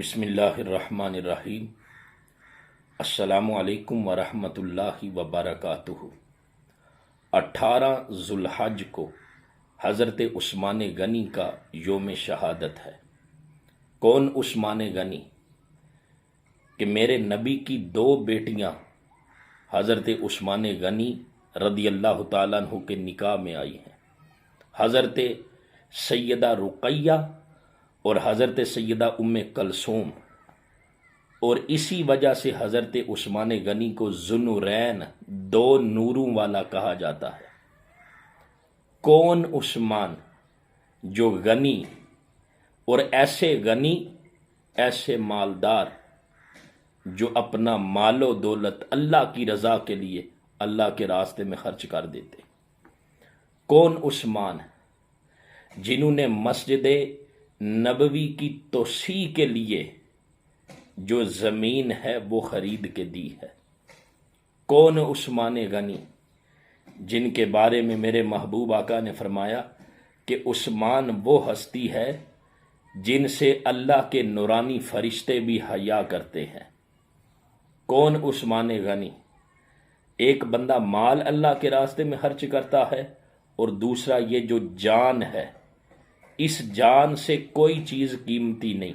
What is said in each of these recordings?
بسم اللہ الرحمن الرحیم۔ السلام علیکم ورحمۃ اللہ وبرکاتہ۔ 18 ذوالحج کو حضرت عثمان غنی کا یوم شہادت ہے۔ کون عثمان غنی؟ کہ میرے نبی کی 2 بیٹیاں حضرت عثمان غنی رضی اللہ تعالیٰ عنہ کے نکاح میں آئی ہیں، حضرت سیدہ رقیہ اور حضرت سیدہ ام کلثوم، اور اسی وجہ سے حضرت عثمان غنی کو ذوالنورین، 2 نوروں والا کہا جاتا ہے۔ کون عثمان جو غنی اور ایسے غنی، ایسے مالدار جو اپنا مال و دولت اللہ کی رضا کے لیے اللہ کے راستے میں خرچ کر دیتے؟ کون عثمان جنہوں نے مسجد نبوی کی توسیع کے لیے جو زمین ہے وہ خرید کے دی ہے؟ کون عثمان غنی جن کے بارے میں میرے محبوب آقا نے فرمایا کہ عثمان وہ ہستی ہے جن سے اللہ کے نورانی فرشتے بھی حیا کرتے ہیں؟ کون عثمان غنی؟ ایک بندہ مال اللہ کے راستے میں خرچ کرتا ہے، اور دوسرا یہ جو جان ہے، اس جان سے کوئی چیز قیمتی نہیں۔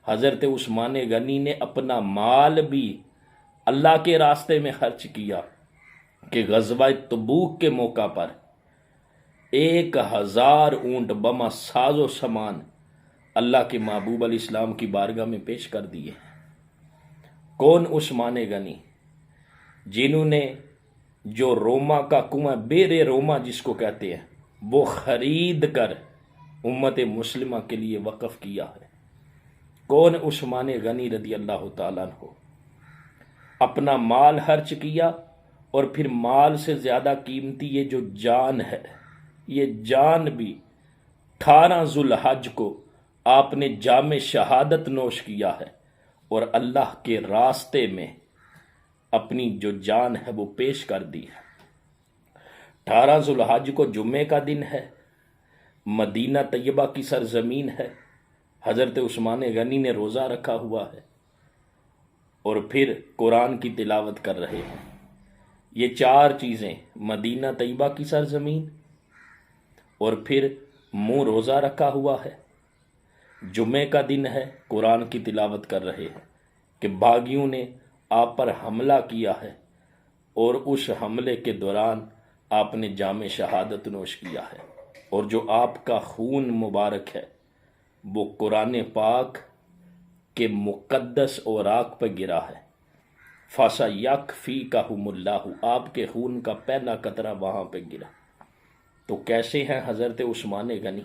حضرت عثمان غنی نے اپنا مال بھی اللہ کے راستے میں خرچ کیا کہ غزوہ تبوک کے موقع پر 1000 اونٹ بما ساز و سامان اللہ کے محبوب علیہ السلام کی بارگاہ میں پیش کر دیے۔ کون عثمان غنی جنہوں نے جو روما کا کنواں، بیر روما جس کو کہتے ہیں، وہ خرید کر امت مسلمہ کے لیے وقف کیا ہے؟ کون عثمان غنی رضی اللہ تعالیٰ عنہ؟ اپنا مال خرچ کیا، اور پھر مال سے زیادہ قیمتی یہ جو جان ہے، یہ جان بھی 18 ذوالحج کو آپ نے جام شہادت نوش کیا ہے، اور اللہ کے راستے میں اپنی جو جان ہے وہ پیش کر دی ہے۔ 18 ذوالحج کو جمعے کا دن ہے، مدینہ طیبہ کی سرزمین ہے، حضرت عثمان غنی نے روزہ رکھا ہوا ہے اور پھر قرآن کی تلاوت کر رہے ہیں۔ یہ 4 چیزیں، مدینہ طیبہ کی سرزمین، اور پھر منہ روزہ رکھا ہوا ہے، جمعے کا دن ہے، قرآن کی تلاوت کر رہے ہیں کہ باغیوں نے آپ پر حملہ کیا ہے، اور اس حملے کے دوران آپ نے جام شہادت نوش کیا ہے، اور جو آپ کا خون مبارک ہے وہ قرآن پاک کے مقدس اوراق پہ گرا ہے۔ فَسَيَكْفِيكَهُمُ اللَّهُ، آپ کے خون کا پہلا قطرہ وہاں پہ گرا۔ تو کیسے ہیں حضرت عثمان غنی؟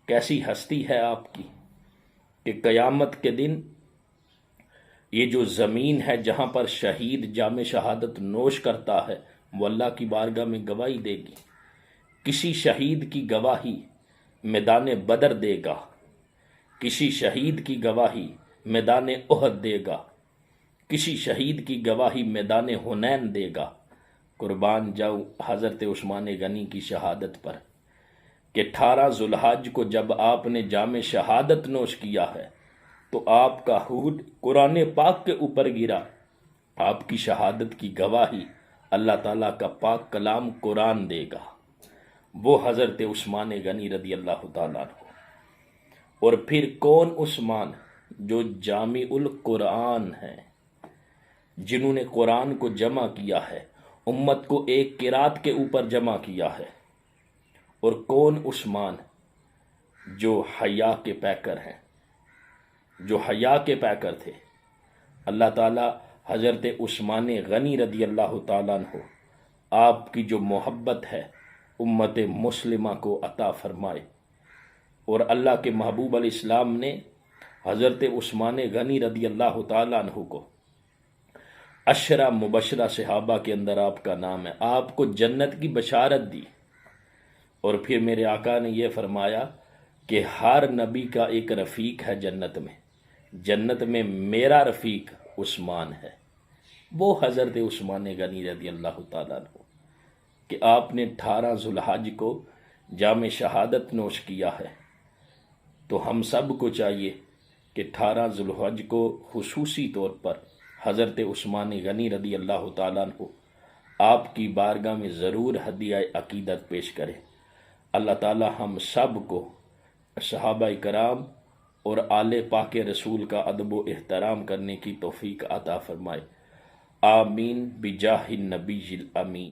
کیسی ہستی ہے آپ کی کہ قیامت کے دن یہ جو زمین ہے جہاں پر شہید جام شہادت نوش کرتا ہے وہ اللہ کی بارگاہ میں گواہی دے گی۔ کسی شہید کی گواہی میدان بدر دے گا، کسی شہید کی گواہی میدان احد دے گا، کسی شہید کی گواہی میدان حنین دے گا۔ قربان جاؤ حضرت عثمان غنی کی شہادت پر کہ 18 ذوالحج کو جب آپ نے جام شہادت نوش کیا ہے تو آپ کا خون قرآن پاک کے اوپر گرا۔ آپ کی شہادت کی گواہی اللہ تعالیٰ کا پاک کلام قرآن دے گا، وہ حضرت عثمان غنی رضی اللہ تعالیٰ عنہ۔ اور پھر کون عثمان جو جامع القرآن ہیں، جنہوں نے قرآن کو جمع کیا ہے، امت کو ایک قرات کے اوپر جمع کیا ہے؟ اور کون عثمان جو حیا کے پیکر ہیں، جو حیا کے پیکر تھے؟ اللہ تعالیٰ حضرت عثمان غنی رضی اللہ تعالیٰ عنہ آپ کی جو محبت ہے امت مسلمہ کو عطا فرمائے۔ اور اللہ کے محبوب علیہ السلام نے حضرت عثمان غنی رضی اللہ تعالیٰ عنہ کو 10 مبشرہ صحابہ کے اندر آپ کا نام ہے، آپ کو جنت کی بشارت دی۔ اور پھر میرے آقا نے یہ فرمایا کہ ہر نبی کا ایک رفیق ہے جنت میں، جنت میں میرا رفیق عثمان ہے، وہ حضرت عثمان غنی رضی اللہ تعالیٰ عنہ کہ آپ نے 18 ذوالحج کو جام شہادت نوش کیا ہے۔ تو ہم سب کو چاہیے کہ 18 ذوالحج کو خصوصی طور پر حضرت عثمان غنی رضی اللہ تعالیٰ عنہ آپ کی بارگاہ میں ضرور ہدیہ عقیدت پیش کرے۔ اللہ تعالیٰ ہم سب کو صحابہ کرام اور آل پاک رسول کا ادب و احترام کرنے کی توفیق عطا فرمائے۔ آمین بجاہ النبی الامین۔